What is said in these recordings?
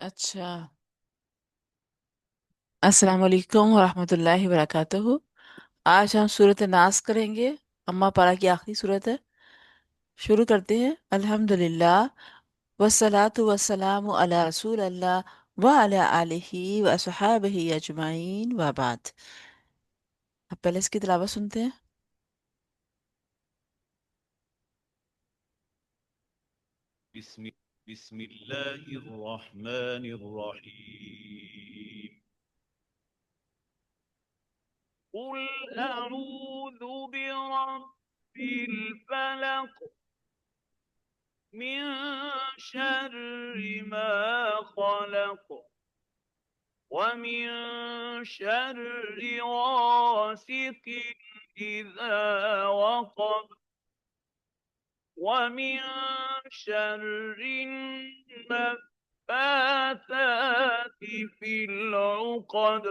अच्छा। अस्सलाम वालेकुम वरहमतुल्लाहि वबरकातुहू। आज हम सूरत नास करेंगे। अम्मा पारा की आखिरी सूरत है। शुरू करते हैं। अल्हम्दुलिल्लाह वस्सलातु वस्सलामु अला रसूल अल्लाह व अला आलिहि व अस्हाबिहि अजमाइन व बाद। अब पहले इसकी तिलावत सुनते हैं। بسم, بسم الله الرحمن الرحيم. قل أعوذ برب الفلق من شر ما خلق ومن شر غاسق إذا وقب ومن شر النفاثات في العقد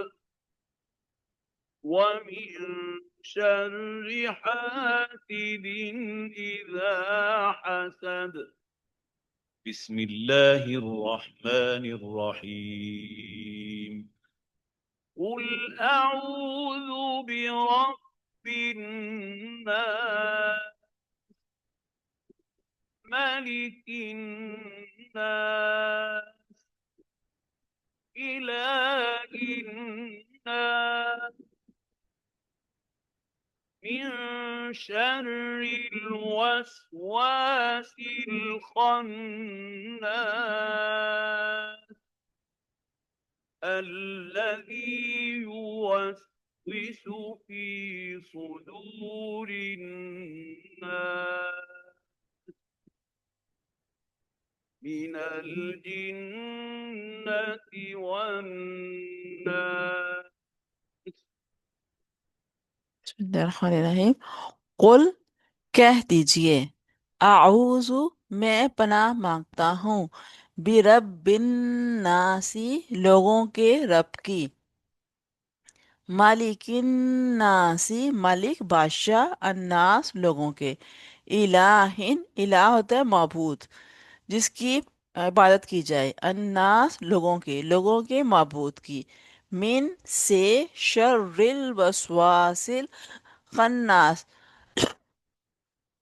ومن شر حاسد إذا حسد. بسم الله الرحمن الرحيم. قل أعوذ برب الناس ملك الناس إله الناس من شر الوسواس الخناس الذي يوسوس في صدور الناس من الجنة والناس. बिस्मिल्लाहिर्रहमानिर्रहीम। कुल कह दीजिए, आऊज़ु मैं पनाह मांगता हूँ, बिरब्बिन नासी लोगों के रब की, मालिकिन नासी मालिक बादशाह, अन्नास लोगों के, इलाहिन इलाह होता है माबूद जिसकी इबादत की जाए, अन्नास लोगों के माबूद की, मिन से, शर्रिल वसवासिल खन्नास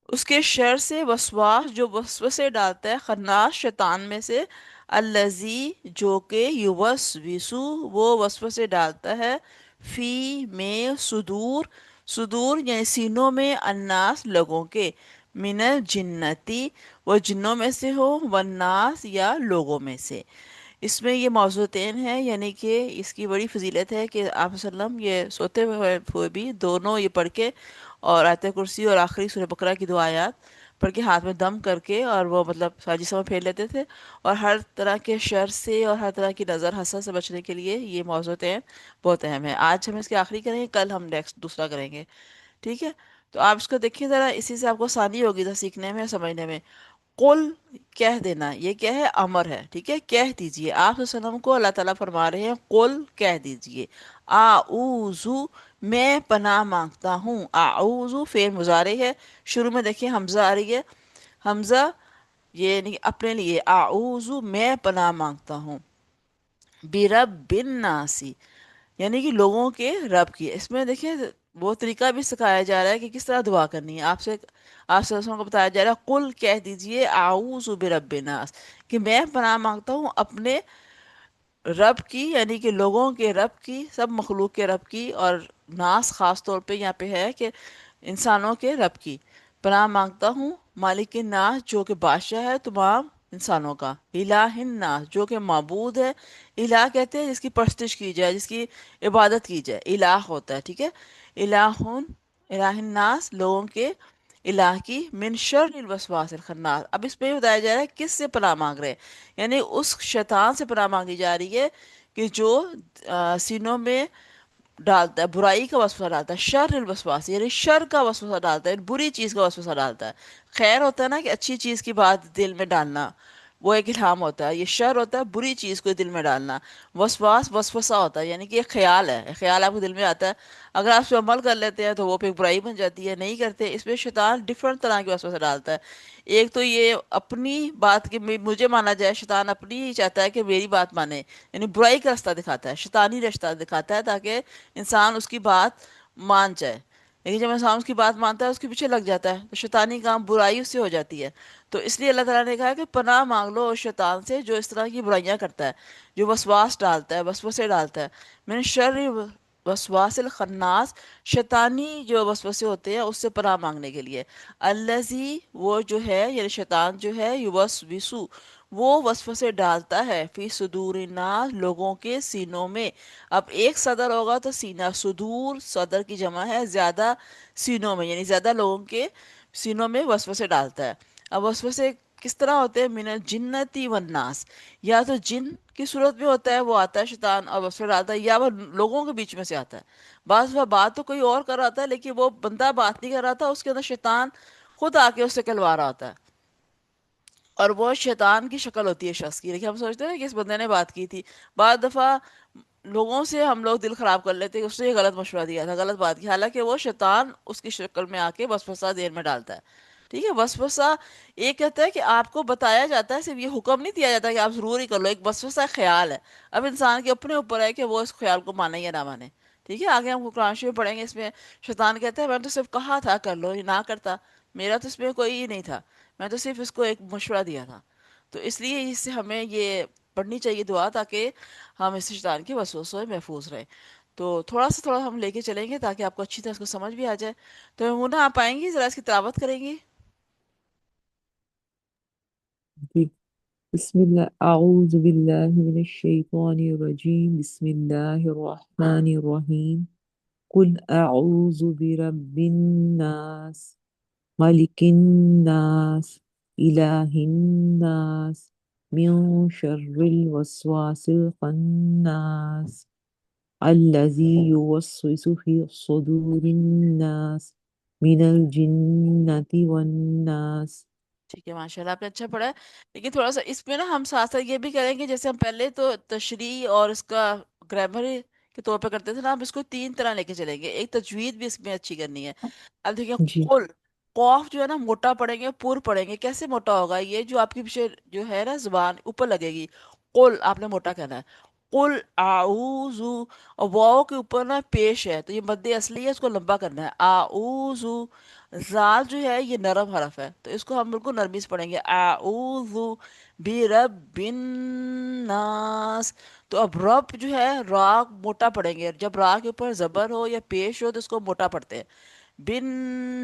उसके शर से, वसवास जो वसवसे डालता है, खन्नास शैतान में से, अल्लजी जो के, युवसविसु वो वसवसे डालता है, फी में, सुदूर सुदूर यानी सीनों में, अन्नास लोगों के, मिनल जिन्नती वो जिन्नों में से हो, वन्नास या लोगों में से। इसमें ये मौजूदैन है, यानी कि इसकी बड़ी फजीलत है कि आप वसल्लम ये सोते हुए भी दोनों ये पढ़ के, और आयत कुर्सी और आखिरी सूरह बकरा की दो आयत पढ़ के हाथ में दम करके, और वो मतलब साजी समय फेर लेते थे। और हर तरह के शर से और हर तरह की नज़र हसद से बचने के लिए ये मौजूदैन बहुत अहम है। आज हम इसके आखिरी करेंगे, कल हम नेक्स्ट दूसरा करेंगे। ठीक है। तो आप इसको देखिए ज़रा, इसी से आपको आसानी होगी ज़रा सीखने में, समझने में। कुल कह देना, ये क्या है? अमर है। ठीक है, कह दीजिए। आप सनम को अल्लाह ताला फरमा रहे हैं, कुल कह दीजिए। आऊजू मैं पनाह मांगता हूँ। आऊजू फेर मुजारे है, शुरू में देखिए हमजा आ रही है। हमजा ये नहीं अपने लिए, आऊजू मैं पनाह मांगता हूँ, बिरब बिन नासी यानी कि लोगों के रब की। इसमें देखिए वो तरीका भी सिखाया जा रहा है कि किस तरह दुआ करनी है। आपसे आप सदस्यों को बताया जा रहा है, कुल कह दीजिए आऊज़ु बिरब्बिन नास, कि मैं पनाह मांगता हूँ अपने रब की, यानी कि लोगों के रब की, सब मखलूक के रब की, और नास खास तौर पे यहाँ पे है कि इंसानों के रब की पनाह मांगता हूँ। मालिक नास जो कि बादशाह है तमाम इंसानों का, इलाहिन नास जो कि माबूद है। इलाह कहते हैं जिसकी परस्तिश की जाए, जिसकी इबादत की जाए, इलाह होता है। ठीक है। इलाहुन इलाहिन नास लोगों के इलाह की, मिन शर्रिल वसवासिल खन्नास। अब इस पे बताया जा रहा है किस से पनाह मांग रहे हैं, यानी उस शैतान से पनाह मांगी जा रही है कि जो सीनों में डालता है, बुराई का वसवसा डालता है, शर्रिल वसवास यानी शर का वसवसा डालता है, बुरी चीज़ का वसवसा डालता है। खैर होता है ना कि अच्छी चीज़ की बात दिल में डालना, वो एक इल्हाम होता है। ये शर होता है बुरी चीज़ को दिल में डालना। वसवास वसवसा होता है, यानी कि एक ख्याल है, ख्याल आपके दिल में आता है, अगर आप उस पर अमल कर लेते हैं तो वो फिर बुराई बन जाती है, नहीं करते इसमें शैतान डिफरेंट तरह के वसवसे डालता है। एक तो ये अपनी बात की मुझे माना जाए, शैतान अपनी ही चाहता है कि मेरी बात माने, यानी बुराई का रास्ता दिखाता है, शैतानी रास्ता दिखाता है ताकि इंसान उसकी बात मान जाए। लेकिन जब इंसान उसकी बात मानता है उसके पीछे लग जाता है तो शैतानी काम बुराई उससे हो जाती है। तो इसलिए अल्लाह ताला ने कहा कि पनाह मांग लो उस शैतान से जो इस तरह की बुराइयां करता है, जो वसवास डालता है, वसवसे डालता है। मैंने शर वसवासिल खन्नास, शैतानी जो वसवसे होते हैं उससे पनाह मांगने के लिए। अल्लज़ी वो जो है, यानी शैतान जो है, युवसविसु वो वसवसे डालता है, फी सुदूरिन्नास लोगों के सीनों में। अब एक सदर होगा तो सीना, सुदूर सदर की जमा है, ज्यादा सीनों में, यानी ज्यादा लोगों के सीनों में वसवसे डालता है। अब वसवसे किस तरह होते हैं? मिनल जिन्नती वन्नास, या तो जिन की सूरत में होता है वो आता है शैतान और वसवसे डालता है, या वो लोगों के बीच में से आता है। वह बात तो कोई और कर रहा था लेकिन वो बंदा बात नहीं कर रहा था, उसके अंदर शैतान खुद आके उससे कहलवा रहा होता है, और वो शैतान की शक्ल होती है शख्स की। लेकिन हम सोचते हैं कि इस बंदे ने बात की थी। बाद दफा लोगों से हम लोग दिल खराब कर लेते हैं कि उसने ये गलत मशवरा दिया था, गलत बात की, हालांकि वो शैतान उसकी शक्ल में आके वसवसा देर में डालता है। ठीक है, वसवसा ये कहता है कि आपको बताया जाता है, सिर्फ ये हुक्म नहीं दिया जाता कि आप जरूर ही कर लो। एक वसवसा ख्याल है, अब इंसान के अपने ऊपर है कि वो इस ख्याल को माने या ना माने। ठीक है, आगे हम कुरान शरीफ पढ़ेंगे, इसमें शैतान कहता है मैंने तो सिर्फ कहा था कर लो, ये ना करता, मेरा तो इसमें कोई ये नहीं था, मैं तो सिर्फ इसको एक मशवरा दिया था। तो इसलिए इससे हमें ये पढ़नी चाहिए दुआ, ताकि हम इस शैतान के वसवसों से महफूज रहें। तो थोड़ा सा थोड़ा हम लेके चलेंगे ताकि आपको अच्छी तरह इसको समझ भी आ जाए। तो मुन्ना आप आएंगी, ज़रा इसकी तिलावत करेंगी? जी। बिस्मिल्लाह अऊज़ु बिल्लाहि मिनश शैतानिर रजीम बिस्मिल्लाहिर रहमानिर रहीम कुल अऊज़ु बिरब्बिन नास मलिकिन नास इलाहिन नास मिन शर्रिल वस्वासिल खन्नास अल्लज़ी युवस्विसु फी सुदूरिन नास मिनल जिन्नति वन नास। ठीक है, माशाल्लाह आपने अच्छा पढ़ा है। लेकिन थोड़ा सा इसमें ना हम साथ साथ ये भी करेंगे, जैसे हम पहले तो तशरीह और इसका ग्रामर के तौर पे करते थे ना, हम इसको तीन तरह लेके चलेंगे, एक तजवीद भी इसमें अच्छी करनी है। अब देखिए, जी कुल कॉफ जो है ना मोटा पढ़ेंगे, पुर पढ़ेंगे। कैसे मोटा होगा? ये जो आपकी पीछे जो है ना जुबान ऊपर लगेगी, कुल आपने मोटा कहना है। कुल आऊजू, और वाओ के ऊपर ना पेश है तो ये मद्दे असली है, इसको लंबा करना है। आऊजू, जाल जो है ये नरम हरफ है तो इसको हम बिल्कुल नरमी से पढ़ेंगे, आऊजू बिरब्बिन नास। तो अब रब जो है रा मोटा पढ़ेंगे, जब रा के ऊपर जबर हो या पेश हो तो इसको मोटा पढ़ते हैं। बिन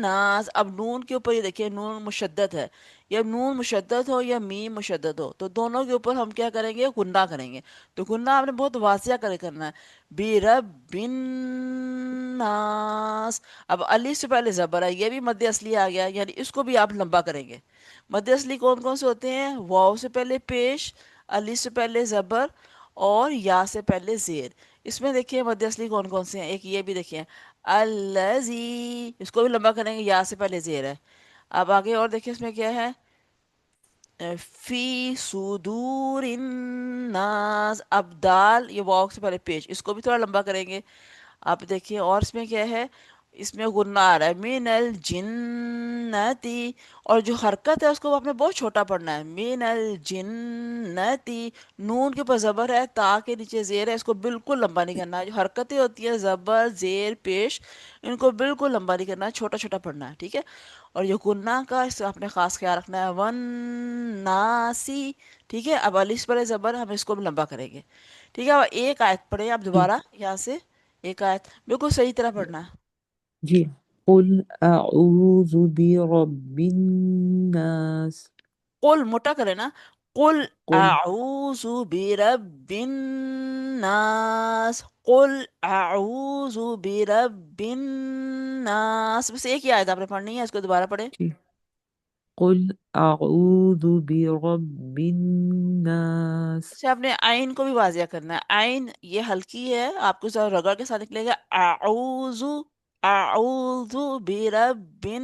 नास, अब नून के ऊपर ये देखिए नून मुशद्दद है, या नून मुशद्दद हो या मीम मुशद्दद हो तो दोनों के ऊपर हम क्या करेंगे? गुन्ना करेंगे। तो गुन्ना आपने बहुत वासिया करे करना है, बिरब बिन नास। अब अली से पहले जबर है, ये भी मद्द असली आ गया, यानी इसको भी आप लंबा करेंगे। मद्द असली कौन कौन से होते हैं? वाव से पहले पेश, अली से पहले जबर, और या से पहले जेर। इसमें देखिए मद्द असली कौन कौन से हैं, एक ये भी देखिए अल्लजी, इसको भी लंबा करेंगे, या से पहले जेर है। अब आगे और देखिए इसमें क्या है, फी सुदूर नास। अब दाल ये वाव से पहले पेश, इसको भी थोड़ा लंबा करेंगे। आप देखिए और इसमें क्या है, इसमें गुन्ना आ रहा है, मिनल जिन्नति, और जो हरकत है उसको आपने बहुत छोटा पढ़ना है, मिनल जिन्नति। नून के ऊपर जबर है, ता के नीचे जेर है, इसको बिल्कुल लंबा नहीं करना है। जो हरकतें होती है जबर जेर पेश, इनको बिल्कुल लंबा नहीं करना है, छोटा छोटा पढ़ना है। ठीक है, और ये गुन्ना का इससे आपने खास ख्याल रखना है, वन नासी। ठीक है, अब अलिफ पर जबर हम इसको भी लंबा करेंगे। ठीक है, अब एक आयत पढ़े आप जी दोबारा यहाँ से, एक आयत बिल्कुल सही तरह पढ़ना है। जी कुल अऊज़ु बिरब्बिन नास कुल मोटा करे ना, कुल कुल आऊजु बिरब्बिन नास, कुल आऊजु बिरब्बिन नास। बस एक ही आयत आपने पढ़नी है, इसको दोबारा पढ़े। जी कुल अऊज़ु बिरब्बिन नास। अच्छा, आपने आइन को भी वाजिया करना है, आइन ये हल्की है, आपको जरा रगड़ के साथ निकलेगा, आऊजु, आऊजु बिरब्बिन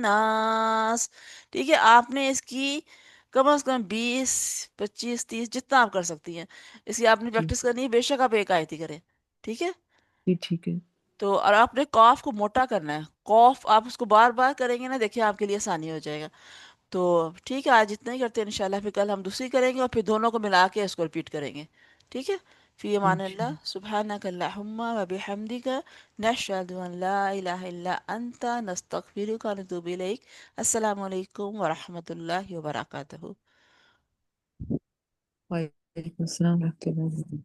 नास। ठीक है, आपने इसकी कम से कम 20, 25, 30 जितना आप कर सकती हैं। इसकी आपने जी प्रैक्टिस करनी है, बेशक आप एक आयत ही करें। ठीक है। जी ठीक है। तो और आपने कॉफ को मोटा करना है, कॉफ आप उसको बार बार करेंगे ना, देखिए आपके लिए आसानी हो जाएगा। तो ठीक है, आज इतना ही करते हैं इंशाल्लाह, फिर कल हम दूसरी करेंगे और फिर दोनों को मिला के इसको रिपीट करेंगे। ठीक है। फी अमान अल्लाह, इंशाल्लाह। सुब्हानक अल्लाहुम्मा व बिहम्दिका, नशहदु अन ला इलाहा इल्ला अंता, नस्तगफिरुका व नतूबु इलैक। अस्सलामु अलैकुम व रहमतुल्लाहि व बरकातहू। वालेकुम अस्सलाम रहमतुल्लाहि।